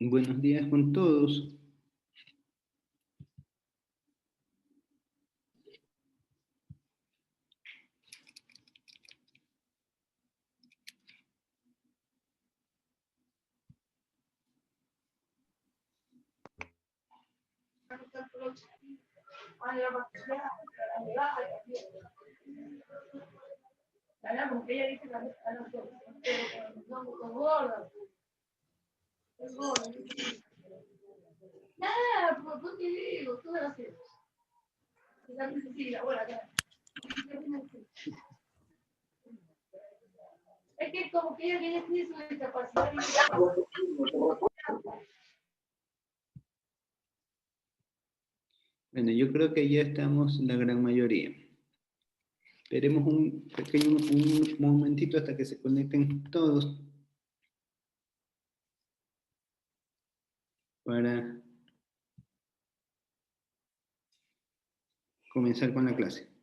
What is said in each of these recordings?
Buenos días con todos. Es que como que ella tiene su discapacidad. Bueno, yo creo que ya estamos la gran mayoría. Esperemos un pequeño un momentito hasta que se conecten todos para comenzar con la clase.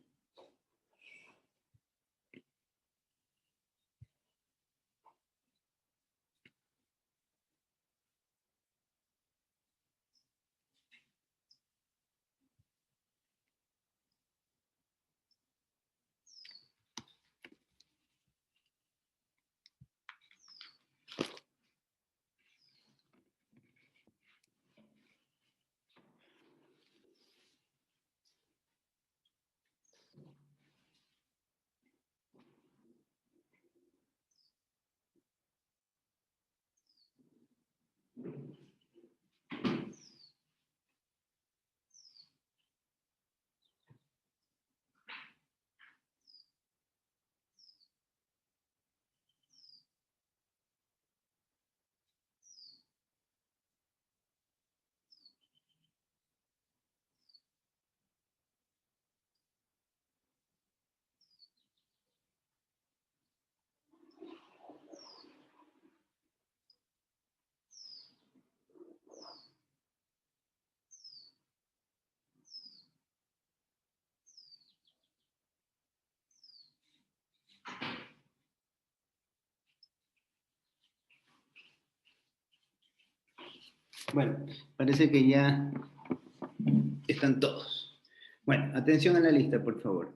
Bueno, parece que ya están todos. Bueno, atención a la lista, por favor.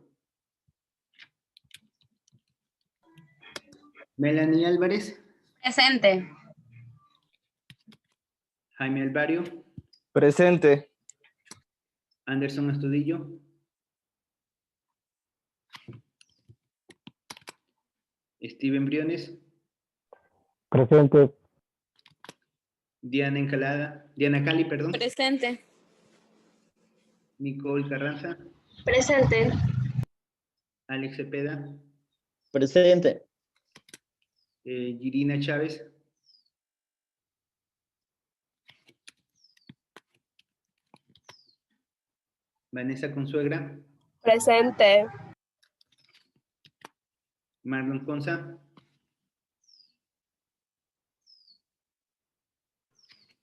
Melanie Álvarez. Presente. Jaime Alvario. Presente. Anderson Astudillo. Steven Briones. Presente. Diana Cali, perdón. Presente. Nicole Carranza. Presente. Alex Cepeda. Presente. Girina Chávez. Vanessa Consuegra. Presente. Marlon Conza.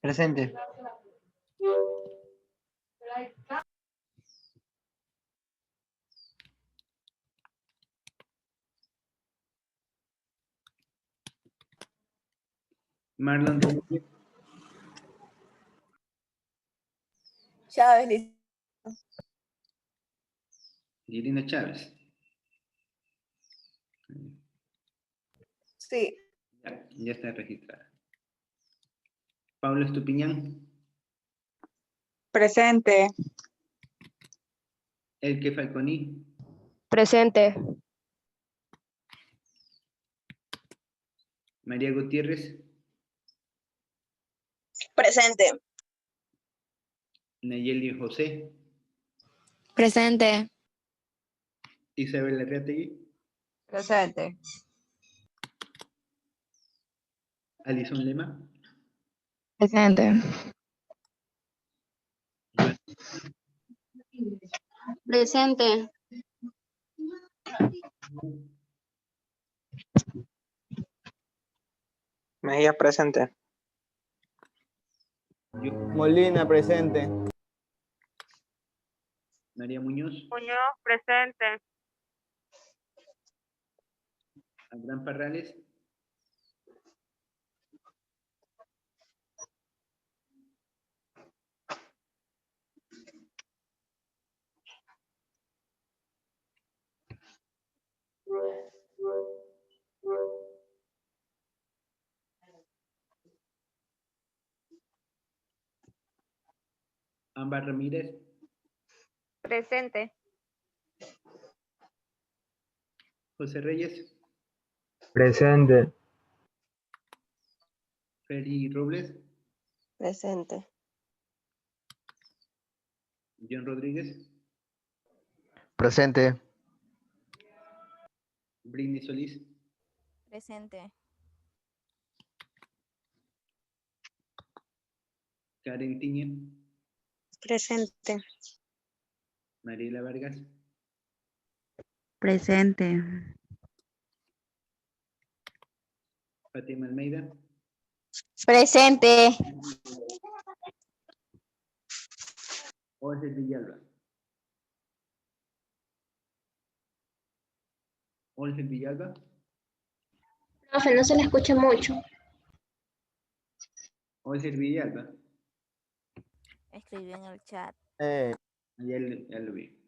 Presente. Marlon Domínguez. Chávez. Girina Chávez. Sí. Ya está registrada. Pablo Estupiñán. Presente. Elke Falconi. Presente. María Gutiérrez. Presente. Nayeli José. Presente. Isabel Arreategui. Presente. Alison Lema. Presente. Presente. Mejía presente. Molina presente. María Muñoz. Muñoz, presente. Abraham Parrales. Ámbar Ramírez, Presente. José Reyes, Presente. Feli Robles, Presente. John Rodríguez, Presente. Britney Solís, Presente. Karen Tiñe, Presente. Mariela Vargas, Presente. Fátima Almeida, Presente. Jorge Villalba. Jorge Villalba, Profe, no se le escucha mucho. Jorge Villalba, Escribí en el chat. ya lo vi.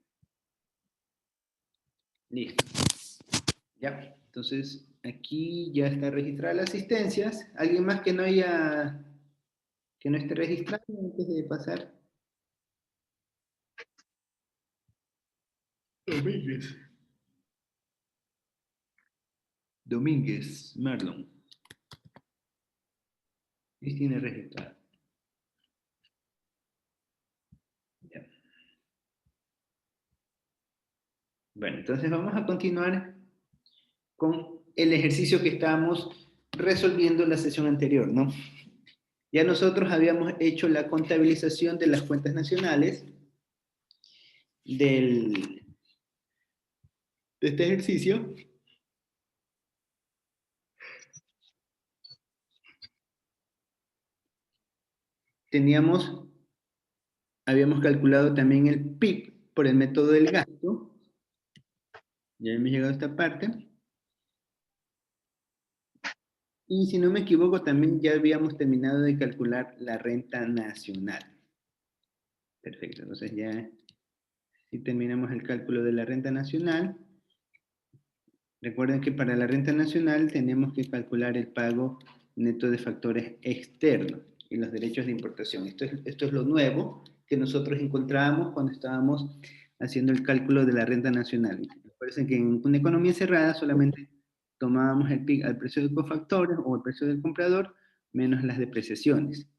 Listo. Ya, entonces aquí ya está registrada las asistencias. ¿Alguien más que no esté registrado antes de pasar? Domínguez, Marlon. Sí tiene registrado. Ya. Bueno, entonces vamos a continuar con el ejercicio que estábamos resolviendo en la sesión anterior, ¿no? Ya nosotros habíamos hecho la contabilización de las cuentas nacionales de este ejercicio. Habíamos calculado también el PIB por el método del gasto. Ya hemos llegado a esta parte. Y si no me equivoco, también ya habíamos terminado de calcular la renta nacional. Perfecto, entonces ya si terminamos el cálculo de la renta nacional. Recuerden que para la renta nacional tenemos que calcular el pago neto de factores externos y los derechos de importación. Esto es lo nuevo que nosotros encontrábamos cuando estábamos haciendo el cálculo de la renta nacional. Recuerden que en una economía cerrada solamente tomábamos el PIB al precio de cofactores o el precio del comprador menos las depreciaciones.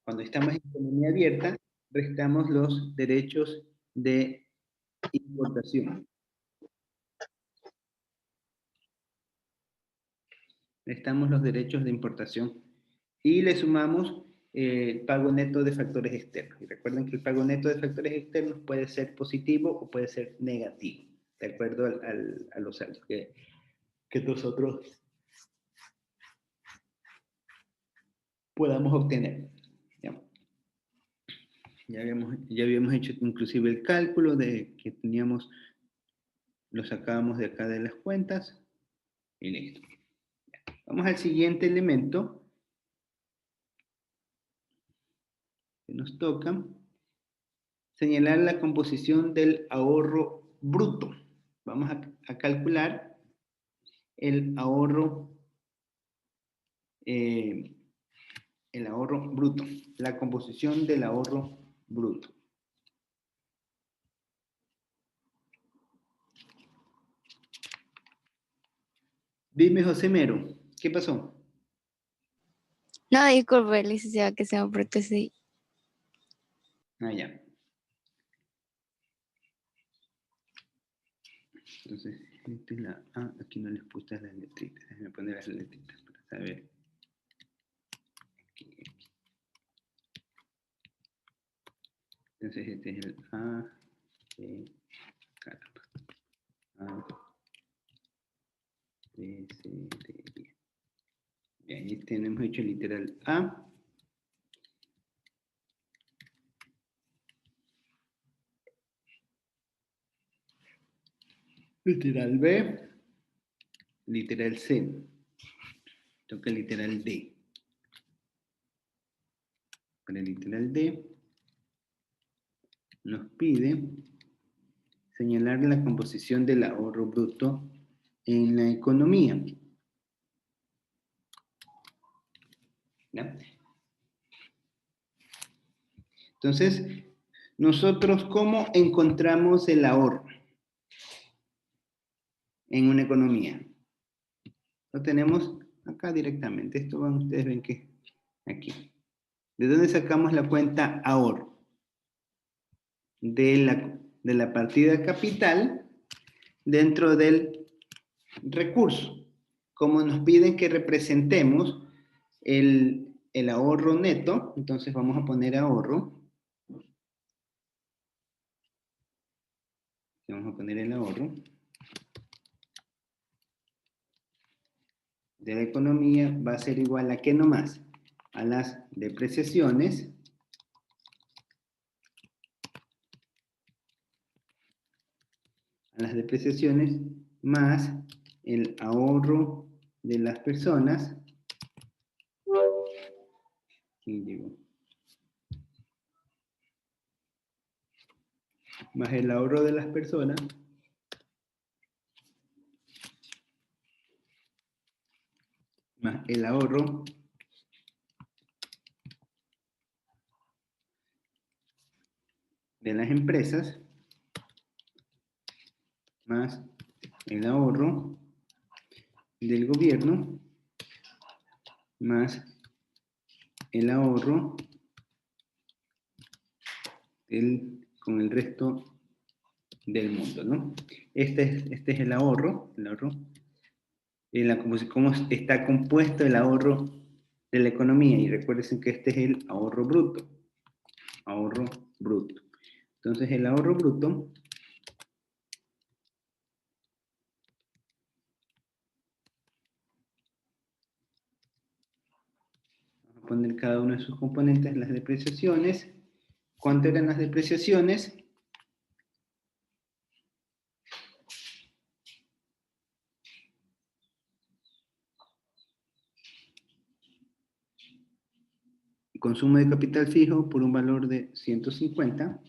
Cuando estamos en economía abierta, restamos los derechos de importación. Restamos los derechos de importación y le sumamos el pago neto de factores externos. Y recuerden que el pago neto de factores externos puede ser positivo o puede ser negativo, de acuerdo a los saldos que nosotros podamos obtener. Ya habíamos hecho inclusive el cálculo de que teníamos, lo sacábamos de acá de las cuentas y listo. Vamos al siguiente elemento que nos toca. Señalar la composición del ahorro bruto. Vamos a calcular el ahorro bruto, la composición del ahorro bruto. Dime, José Mero, ¿qué pasó? No, disculpe, licenciado, que se me protesté. Ah, ya. Entonces, esta es la A, aquí no les puse las letritas. Déjenme poner las letritas para saber. Aquí. Entonces, este es el A, caramba. A, B, C, D, E. Bien, ahí tenemos hecho el literal A. Literal B. Literal C. Toca el literal D. Para el literal D nos pide señalar la composición del ahorro bruto en la economía. ¿Ya? Entonces, nosotros, ¿cómo encontramos el ahorro en una economía? Lo tenemos acá directamente. Esto van, ustedes ven que aquí. ¿De dónde sacamos la cuenta ahorro? De la partida capital dentro del recurso. Como nos piden que representemos el ahorro neto, entonces vamos a poner ahorro. Vamos a poner el ahorro de la economía va a ser igual a ¿qué nomás? A las depreciaciones más el ahorro de las personas. ¿Quién llegó? Más el ahorro de las personas más el ahorro de las empresas más el ahorro del gobierno más el ahorro con el resto del mundo, ¿no? Este es el ahorro, cómo está compuesto el ahorro de la economía, y recuerden que este es el ahorro bruto. Ahorro bruto. Entonces el ahorro bruto vamos a poner cada uno de sus componentes, las depreciaciones. ¿Cuánto eran las depreciaciones? Consumo de capital fijo por un valor de 150.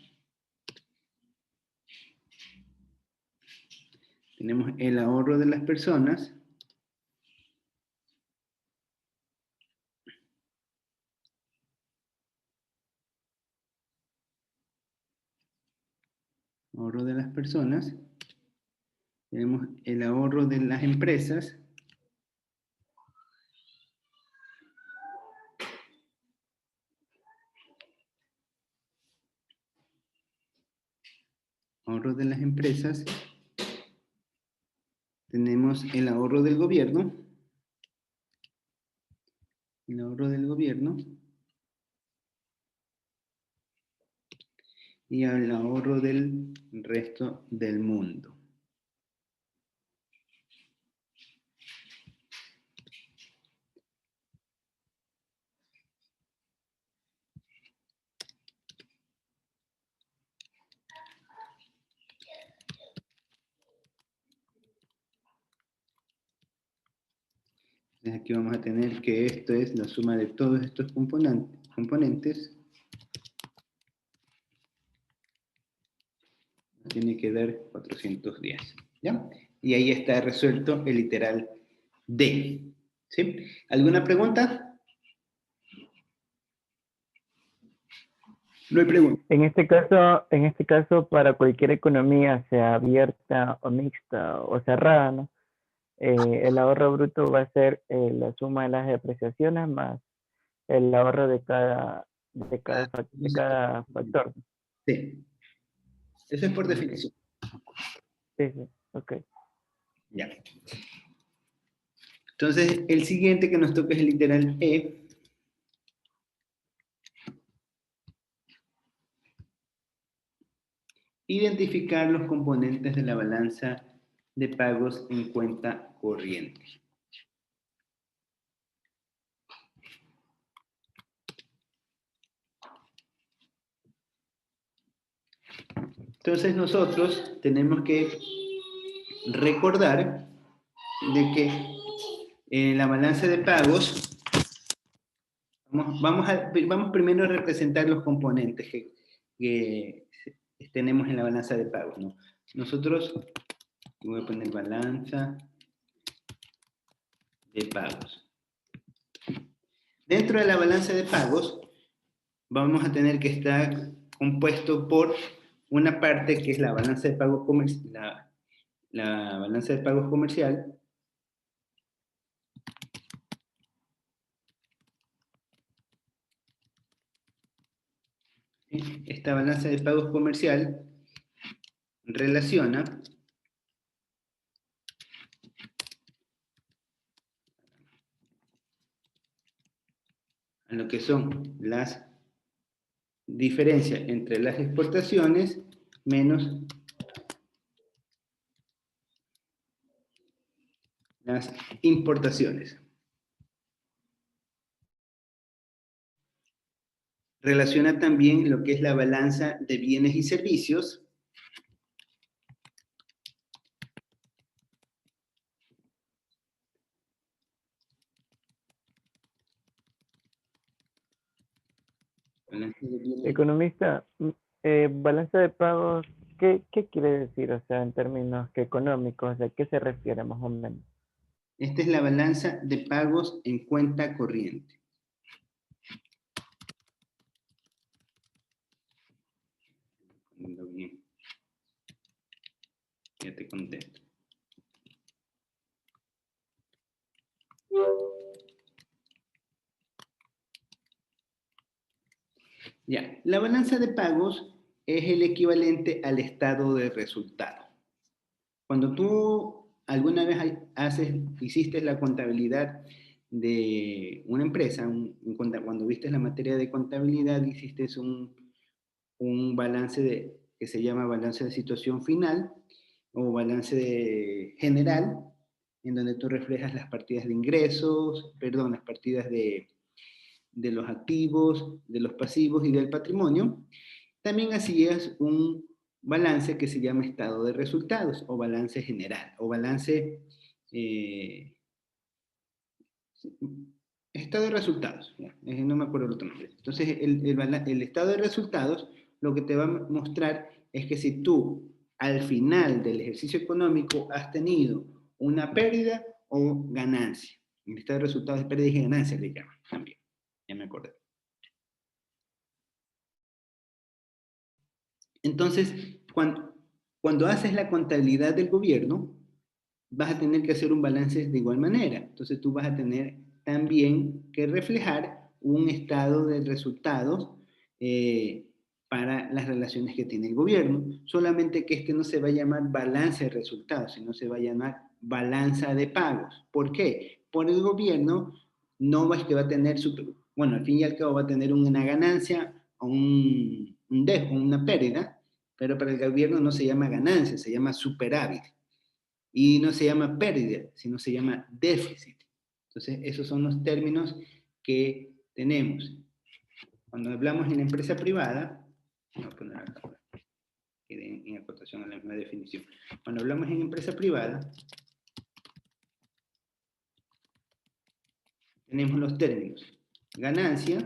Tenemos el ahorro de las personas. Ahorro de las personas. Tenemos el ahorro de las empresas. Ahorro de las empresas. Tenemos el ahorro del gobierno. El ahorro del gobierno. Y el ahorro del resto del mundo. Aquí vamos a tener que esto es la suma de todos estos componentes. Tiene que dar 410. ¿Ya? Y ahí está resuelto el literal D. ¿Sí? ¿Alguna pregunta? No hay pregunta. En este caso, para cualquier economía, sea abierta o mixta o cerrada, ¿no? El ahorro bruto va a ser la suma de las depreciaciones más el ahorro de cada factor. Sí. Eso es por definición. Sí, ok. Ya. Entonces, el siguiente que nos toca es el literal E. Identificar los componentes de la balanza de pagos en cuenta corriente. Entonces nosotros tenemos que recordar de que en la balanza de pagos vamos primero a representar los componentes que tenemos en la balanza de pagos, ¿no? Nosotros, voy a poner balanza de pagos. Dentro de la balanza de pagos vamos a tener que estar compuesto por una parte que es la balanza de pagos comercial, la balanza de pagos comercial, ¿sí? Esta balanza de pagos comercial relaciona a lo que son las diferencias entre las exportaciones menos las importaciones. Relaciona también lo que es la balanza de bienes y servicios Economista, balanza de pagos, ¿qué quiere decir? O sea, en términos económicos, ¿a qué se refiere más o menos? Esta es la balanza de pagos en cuenta corriente. Poniendo bien. Ya te contesto. Ya, la balanza de pagos es el equivalente al estado de resultado. Cuando tú alguna vez hiciste la contabilidad de una empresa, cuando viste la materia de contabilidad, hiciste un balance que se llama balance de situación final o balance general, en donde tú reflejas las partidas de ingresos, perdón, las partidas de los activos, de los pasivos y del patrimonio. También hacías un balance que se llama estado de resultados o balance general o balance estado de resultados, no me acuerdo el otro nombre. Entonces el estado de resultados lo que te va a mostrar es que si tú al final del ejercicio económico has tenido una pérdida o ganancia. El estado de resultados de pérdida y ganancia le llaman también, ya me acordé. Entonces, cuando haces la contabilidad del gobierno, vas a tener que hacer un balance de igual manera. Entonces, tú vas a tener también que reflejar un estado de resultados para las relaciones que tiene el gobierno. Solamente que este no se va a llamar balance de resultados, sino se va a llamar balanza de pagos. ¿Por qué? Por el gobierno no es que va a tener, bueno, al fin y al cabo va a tener una ganancia o una pérdida, pero para el gobierno no se llama ganancia, se llama superávit. Y no se llama pérdida, sino se llama déficit. Entonces, esos son los términos que tenemos. Cuando hablamos en empresa privada, voy a poner acá, en acotación a la misma definición. Cuando hablamos en empresa privada, tenemos los términos ganancia.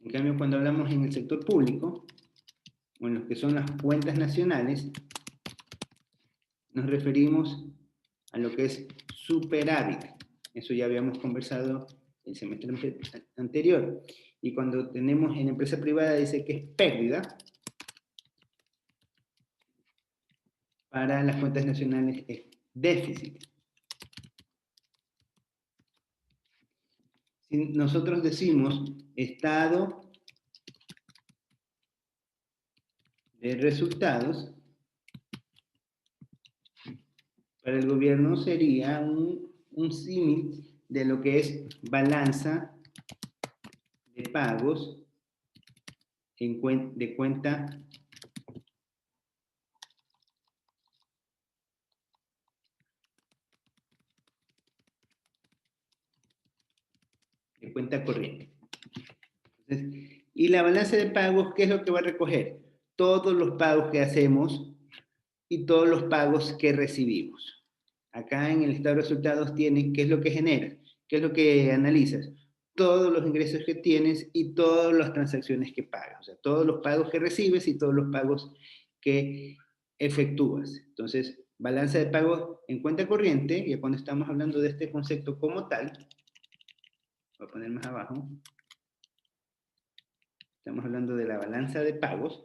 En cambio, cuando hablamos en el sector público, o en lo que son las cuentas nacionales, nos referimos a lo que es superávit. Eso ya habíamos conversado el semestre anterior. Y cuando tenemos en empresa privada dice que es pérdida, para las cuentas nacionales es déficit. Si nosotros decimos estado de resultados, para el gobierno sería un símil de lo que es balanza de pagos de cuenta corriente. Entonces, y la balanza de pagos, ¿qué es lo que va a recoger? Todos los pagos que hacemos y todos los pagos que recibimos. Acá en el estado de resultados tiene qué es lo que genera, qué es lo que analizas, todos los ingresos que tienes y todas las transacciones que pagas, o sea, todos los pagos que recibes y todos los pagos que efectúas. Entonces, balanza de pagos en cuenta corriente, y cuando estamos hablando de este concepto como tal, voy a poner más abajo. Estamos hablando de la balanza de pagos.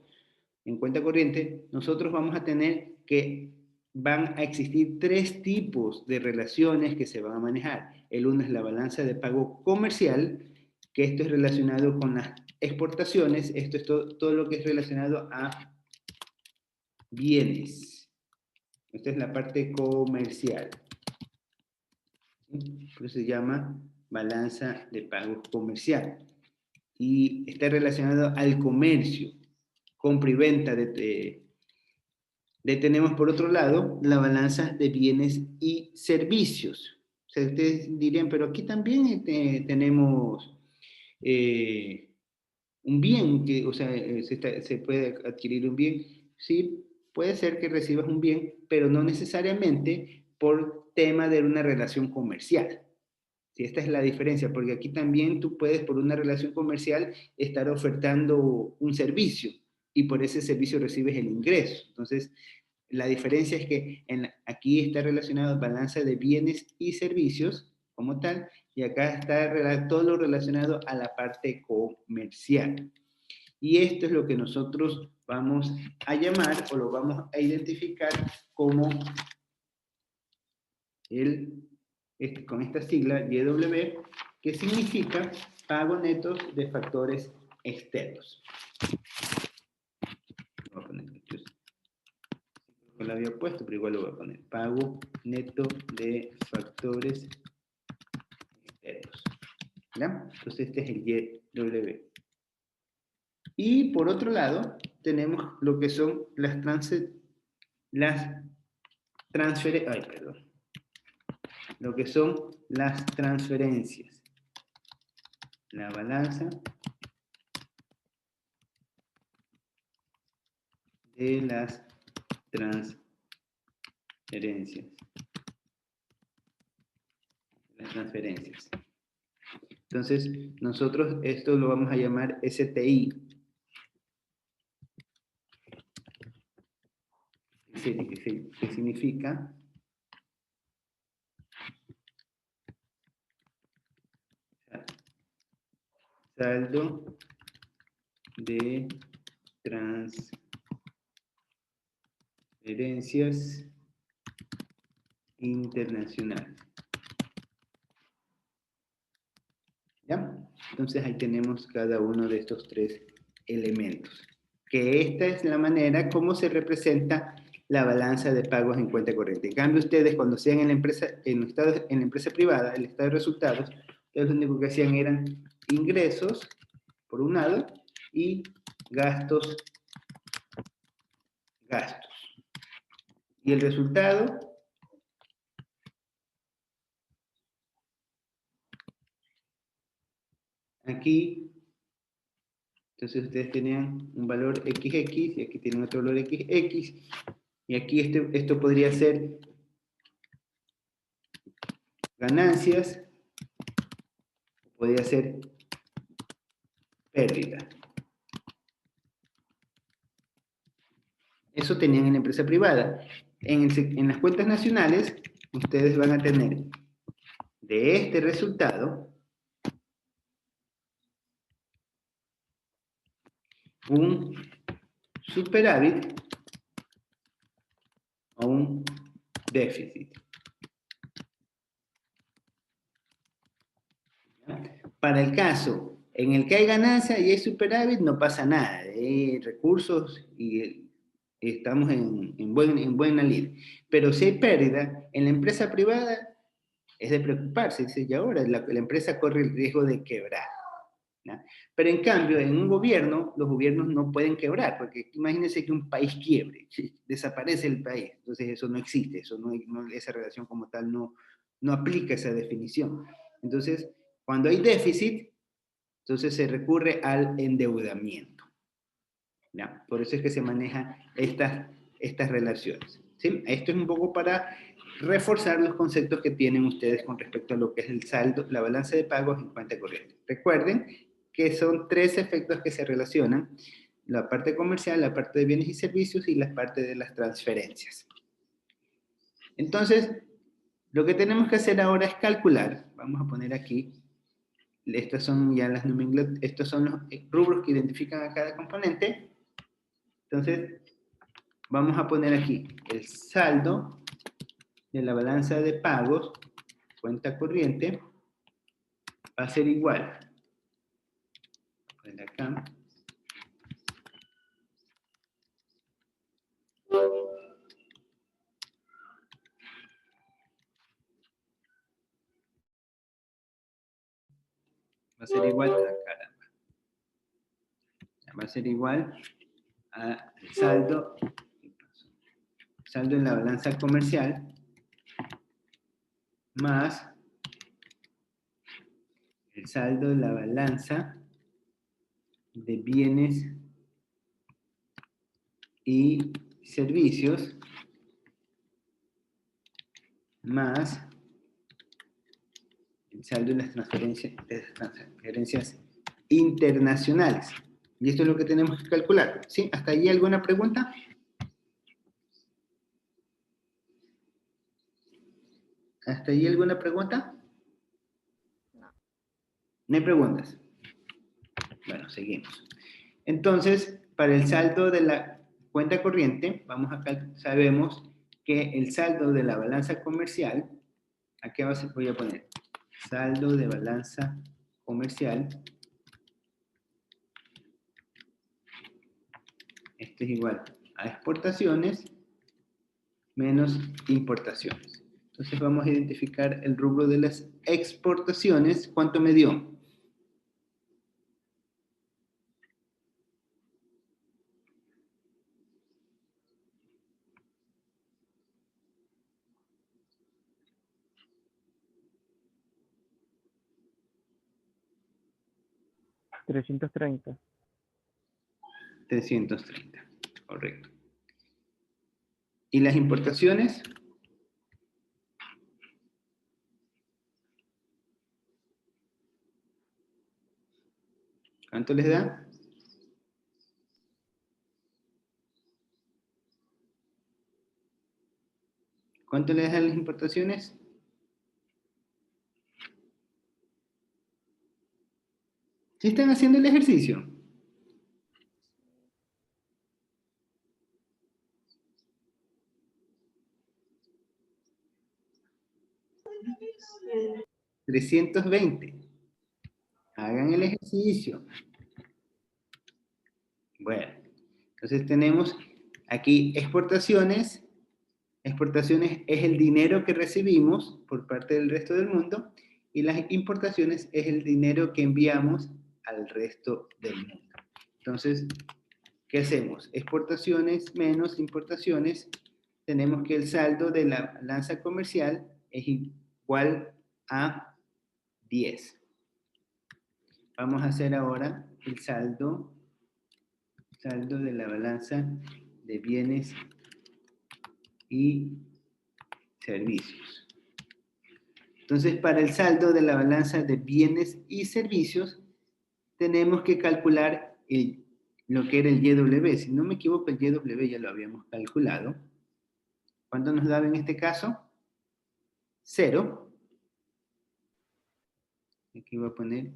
En cuenta corriente, nosotros vamos a tener que van a existir 3 tipos de relaciones que se van a manejar. El uno es la balanza de pago comercial, que esto es relacionado con las exportaciones. Esto es todo lo que es relacionado a bienes. Esta es la parte comercial. Por eso se llama balanza de pagos comercial. Y está relacionado al comercio, compra y venta. Tenemos por otro lado la balanza de bienes y servicios. O sea, ustedes dirían, pero aquí también tenemos un bien, que, o sea, se puede adquirir un bien. Sí, puede ser que recibas un bien, pero no necesariamente por tema de una relación comercial. Sí, esta es la diferencia, porque aquí también tú puedes, por una relación comercial, estar ofertando un servicio y por ese servicio recibes el ingreso. Entonces, la diferencia es que aquí está relacionado balanza de bienes y servicios como tal, y acá está todo lo relacionado a la parte comercial. Y esto es lo que nosotros vamos a llamar o lo vamos a identificar como con esta sigla YW, que significa pago netos de factores externos. Voy a poner, no lo había puesto, pero igual lo voy a poner. Pago neto de factores externos. ¿Ya? Entonces este es el YW. Y por otro lado, tenemos lo que son las transferencias. Lo que son las transferencias. La balanza de las transferencias. Entonces, nosotros esto lo vamos a llamar STI. Que significa saldo de transferencias internacionales. ¿Ya? Entonces ahí tenemos cada uno de estos 3 elementos. Que esta es la manera como se representa la balanza de pagos en cuenta corriente. En cambio, ustedes cuando sean en la empresa, en la empresa privada, el estado de resultados, ustedes lo único que hacían eran ingresos, por un lado, y gastos. Y el resultado aquí, entonces ustedes tenían un valor XX y aquí tienen otro valor XX y aquí esto podría ser ganancias, podría ser pérdida. Eso tenían en la empresa privada. En las cuentas nacionales, ustedes van a tener de este resultado un superávit o un déficit. Para el caso en el que hay ganancia y hay superávit, no pasa nada. Hay recursos y estamos en buena lid. Pero si hay pérdida, en la empresa privada es de preocuparse. Dice, y ahora la empresa corre el riesgo de quebrar. ¿No? Pero en cambio, en un gobierno, los gobiernos no pueden quebrar, porque imagínense que un país quiebre, desaparece el país, entonces eso no existe, esa relación como tal no aplica esa definición. Entonces, cuando hay déficit, entonces se recurre al endeudamiento. ¿Ya? Por eso es que se manejan estas relaciones. ¿Sí? Esto es un poco para reforzar los conceptos que tienen ustedes con respecto a lo que es el saldo, la balanza de pagos en cuenta corriente. Recuerden que son 3 efectos que se relacionan: la parte comercial, la parte de bienes y servicios y la parte de las transferencias. Entonces, lo que tenemos que hacer ahora es calcular, vamos a poner aquí, Estas son ya las nomenclaturas, estos son los rubros que identifican a cada componente. Entonces, vamos a poner aquí el saldo de la balanza de pagos, cuenta corriente, va a ser igual. Pues acá. Va a ser igual a caramba. Va a ser igual al saldo en la balanza comercial más el saldo de la balanza de bienes y servicios más el saldo de las transferencias internacionales. Y esto es lo que tenemos que calcular. ¿Sí? ¿Hasta ahí alguna pregunta? ¿Hasta ahí alguna pregunta? No hay preguntas. Bueno, seguimos. Entonces, para el saldo de la cuenta corriente, sabemos que el saldo de la balanza comercial, ¿a qué voy a poner? Saldo de balanza comercial. Esto es igual a exportaciones menos importaciones. Entonces vamos a identificar el rubro de las exportaciones. ¿Cuánto me dio? $330. 330, correcto. ¿Y las importaciones? ¿Cuánto les da? ¿Cuánto les dan las importaciones? ¿Sí están haciendo el ejercicio? Mm, 320. Hagan el ejercicio. Bueno, entonces tenemos aquí exportaciones. Exportaciones es el dinero que recibimos por parte del resto del mundo y las importaciones es el dinero que enviamos al resto del mundo. Entonces, ¿qué hacemos? Exportaciones menos importaciones. Tenemos que el saldo de la balanza comercial es igual a 10. Vamos a hacer ahora el saldo de la balanza de bienes y servicios. Entonces, para el saldo de la balanza de bienes y servicios, tenemos que calcular lo que era el YW. Si no me equivoco, el YW ya lo habíamos calculado. ¿Cuánto nos daba en este caso? 0. Aquí voy a poner.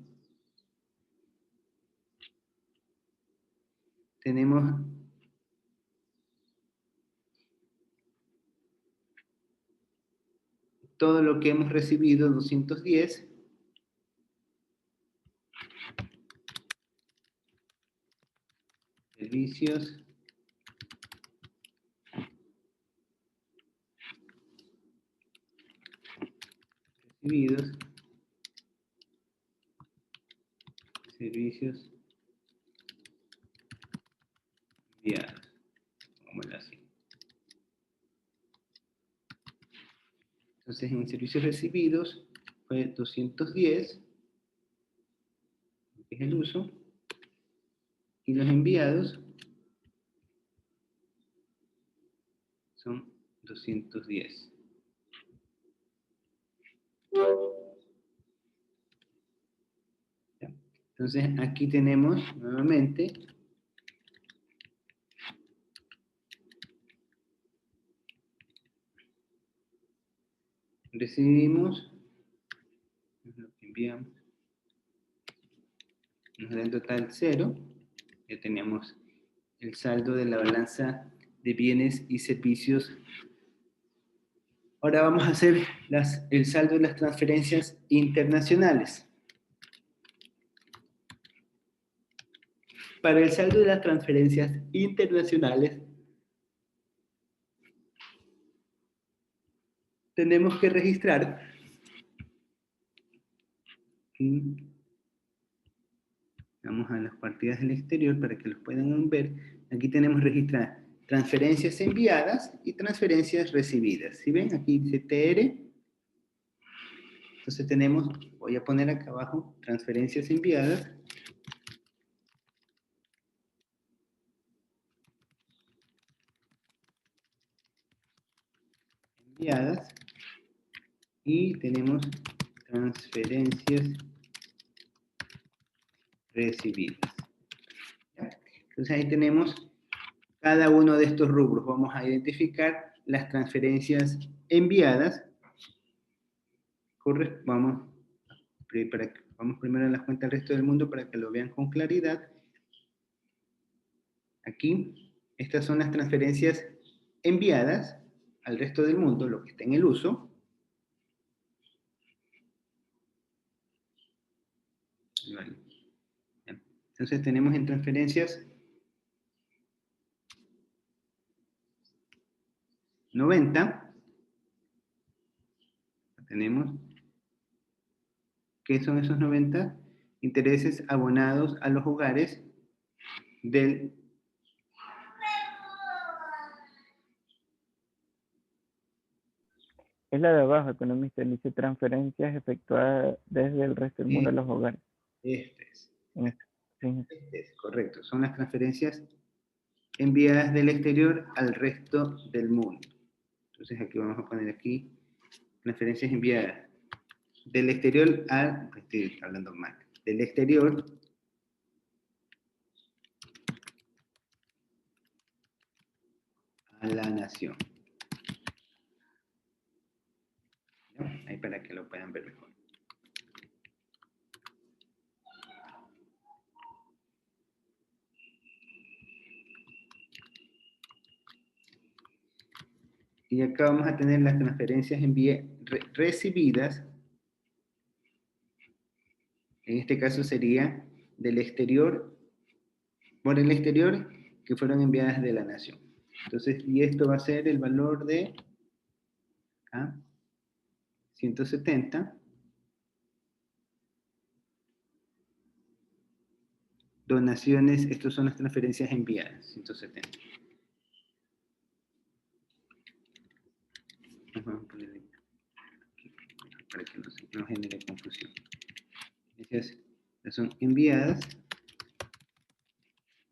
Tenemos todo lo que hemos recibido, 210. Servicios. Recibidos. Servicios. Enviados. Pongámoslo así. Entonces, en servicios recibidos fue 210, que es el uso, y los enviados son 210. ¿Ya? Entonces, aquí tenemos nuevamente recibimos, lo que enviamos, nos da en total 0. Ya tenemos el saldo de la balanza de bienes y servicios. Ahora vamos a hacer el saldo de las transferencias internacionales. Para el saldo de las transferencias internacionales, tenemos que registrar vamos a las partidas del exterior para que los puedan ver. Aquí tenemos registrar transferencias enviadas y transferencias recibidas. ¿Sí ven? Aquí dice TR. Entonces tenemos, voy a poner acá abajo, transferencias enviadas. Y tenemos transferencias recibidas. ¿Ya? Entonces ahí tenemos cada uno de estos rubros. Vamos a identificar las transferencias enviadas. Vamos primero a las cuentas del resto del mundo para que lo vean con claridad. Aquí, estas son las transferencias enviadas al resto del mundo, lo que está en el uso. Vale. Entonces tenemos en transferencias 90. Tenemos, ¿qué son esos 90? Intereses abonados a los hogares del Es la de abajo, economista, dice transferencias efectuadas desde el resto del mundo a los hogares. Este es. Sí. Este es, correcto. Son las transferencias enviadas del exterior al resto del mundo. Entonces aquí vamos a poner aquí transferencias enviadas del exterior al, estoy hablando mal, del exterior a la nación. ¿No? Ahí para que lo puedan ver mejor. Y acá vamos a tener las transferencias recibidas. En este caso sería del exterior, por el exterior, que fueron enviadas de la nación. Entonces, y esto va a ser el valor de 170. Donaciones, estas son las transferencias enviadas, 170. Vamos a ponerle aquí, para que no genere confusión. Estas son enviadas.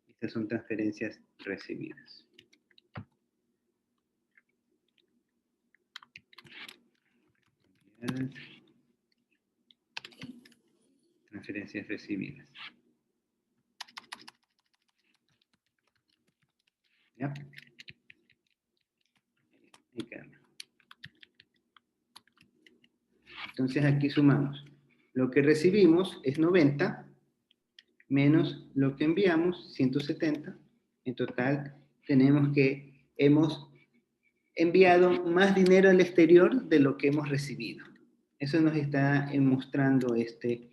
Estas son transferencias recibidas. Transferencias recibidas. ¿Ya? Ahí queda. Entonces aquí sumamos. Lo que recibimos es 90, menos lo que enviamos, 170. En total tenemos que hemos enviado más dinero al exterior de lo que hemos recibido. Eso nos está mostrando este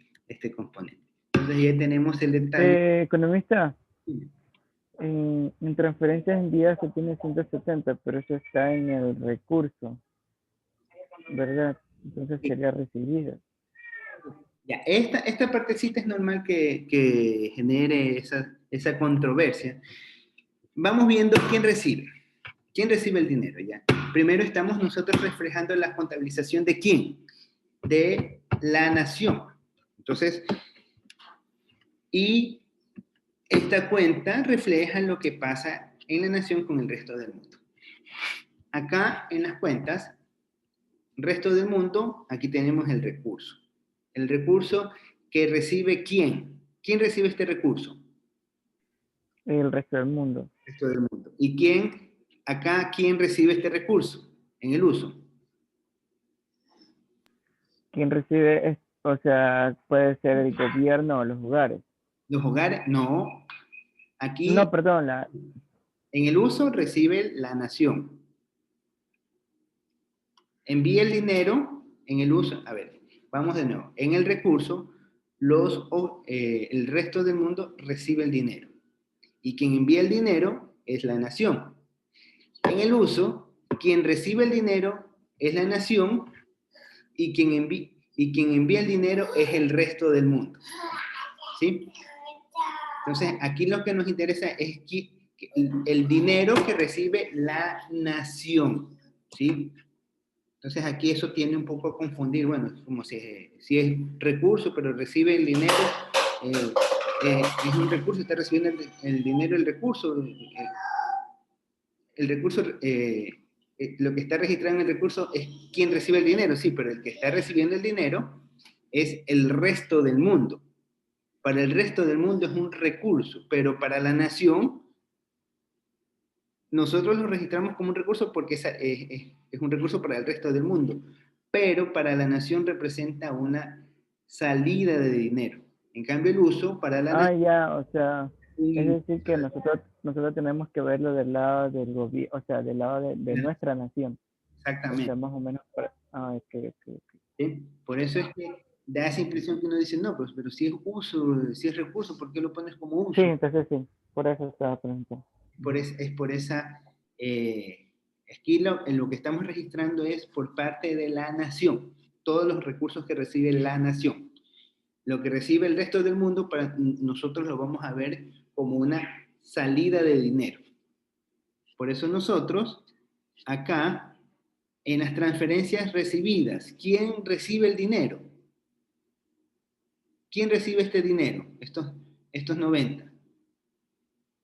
componente. Entonces ya tenemos el detalle. Economista, Sí. en transferencias enviadas se tiene 170, pero eso está en el recurso, ¿verdad? Entonces sería recibida. Ya, esta partecita es normal que genere esa controversia. Vamos viendo quién recibe. ¿Quién recibe el dinero? Ya. Primero estamos nosotros reflejando la contabilización de quién. De la nación. Entonces, y esta cuenta refleja lo que pasa en la nación con el resto del mundo. Acá en las cuentas, resto del mundo, aquí tenemos el recurso. El recurso que recibe ¿quién? ¿Quién recibe este recurso? El resto del mundo. El resto del mundo. ¿Y quién recibe este recurso en el uso? ¿Quién recibe? O sea, puede ser el gobierno o los hogares. Los hogares, no. Aquí No, perdón, en el uso recibe la nación. Envía el dinero en el uso. A ver, vamos de nuevo. En el recurso, el resto del mundo recibe el dinero. Y quien envía el dinero es la nación. En el uso, quien recibe el dinero es la nación y quien envía el dinero es el resto del mundo. ¿Sí? Entonces, aquí lo que nos interesa es que el dinero que recibe la nación. ¿Sí? Entonces, aquí eso tiene un poco a confundir. Bueno, es como si es recurso, pero recibe el dinero. Es un recurso, está recibiendo el dinero, el recurso. El recurso, lo que está registrado en el recurso es quien recibe el dinero, sí, pero el que está recibiendo el dinero es el resto del mundo. Para el resto del mundo es un recurso, pero para la nación, nosotros lo registramos como un recurso porque es un recurso para el resto del mundo, pero para la nación representa una salida de dinero. En cambio, el uso para la nación... ya, o sea, es decir que nosotros tenemos que verlo del lado del gobierno, o sea, del lado de nuestra nación. Exactamente. O sea, más o menos, ok. ¿Sí? Por eso es que da esa impresión que uno dice, no, pues, pero si es uso, si es recurso, ¿por qué lo pones como uso? Sí, entonces sí, por eso estaba preguntando. Es por esa... aquí lo que estamos registrando es por parte de la nación, todos los recursos que recibe la nación. Lo que recibe el resto del mundo, para nosotros lo vamos a ver como una salida de dinero. Por eso nosotros, acá, en las transferencias recibidas, ¿quién recibe el dinero? ¿Quién recibe este dinero? Estos 90.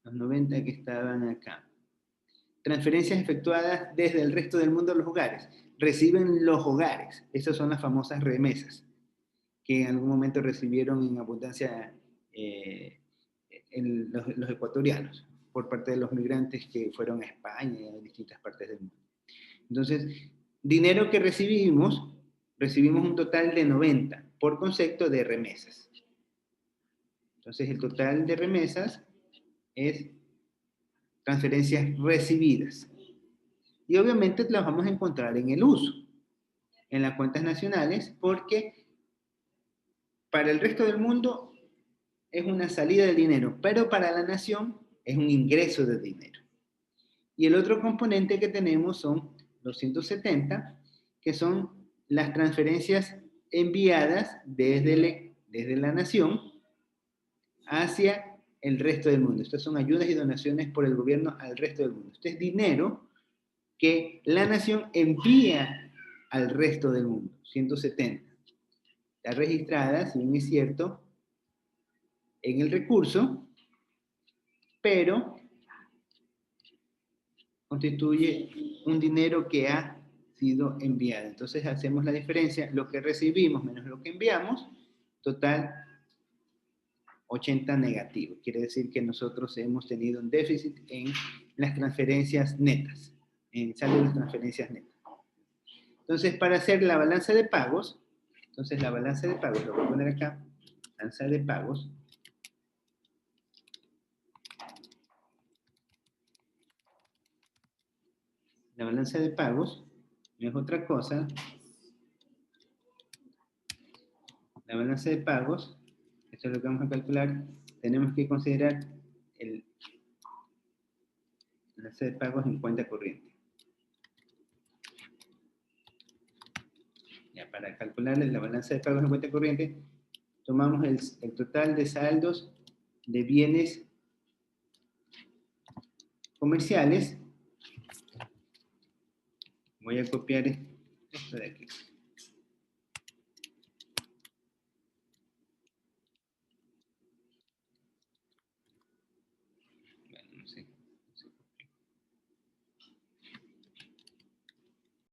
Los 90 que estaban acá. Transferencias efectuadas desde el resto del mundo a los hogares. Reciben los hogares. Esas son las famosas remesas que en algún momento recibieron en abundancia los ecuatorianos por parte de los migrantes que fueron a España y a distintas partes del mundo. Entonces, dinero que recibimos un total de 90 por concepto de remesas. Entonces, el total de remesas es transferencias recibidas. Y obviamente las vamos a encontrar en el uso, en las cuentas nacionales, porque para el resto del mundo es una salida de dinero, pero para la nación es un ingreso de dinero. Y el otro componente que tenemos son los 170, que son las transferencias enviadas desde la nación hacia el resto del mundo. Estas son ayudas y donaciones por el gobierno al resto del mundo. Este es dinero que la nación envía al resto del mundo, 170. Está registrada, si bien es cierto, en el recurso, pero constituye un dinero que ha sido enviado. Entonces hacemos la diferencia, lo que recibimos menos lo que enviamos, total 80 negativo. Quiere decir que nosotros hemos tenido un déficit en las transferencias netas, en saldo de las transferencias netas. Entonces, para hacer la balanza de pagos, lo voy a poner acá, balanza de pagos. La balanza de pagos no es otra cosa. La balanza de pagos, esto es lo que vamos a calcular, tenemos que considerar la balanza de pagos en cuenta corriente. Ya, para calcular la balanza de pagos en cuenta corriente, tomamos el total de saldos de bienes comerciales. Voy a copiar esto de aquí. Bueno, no sé.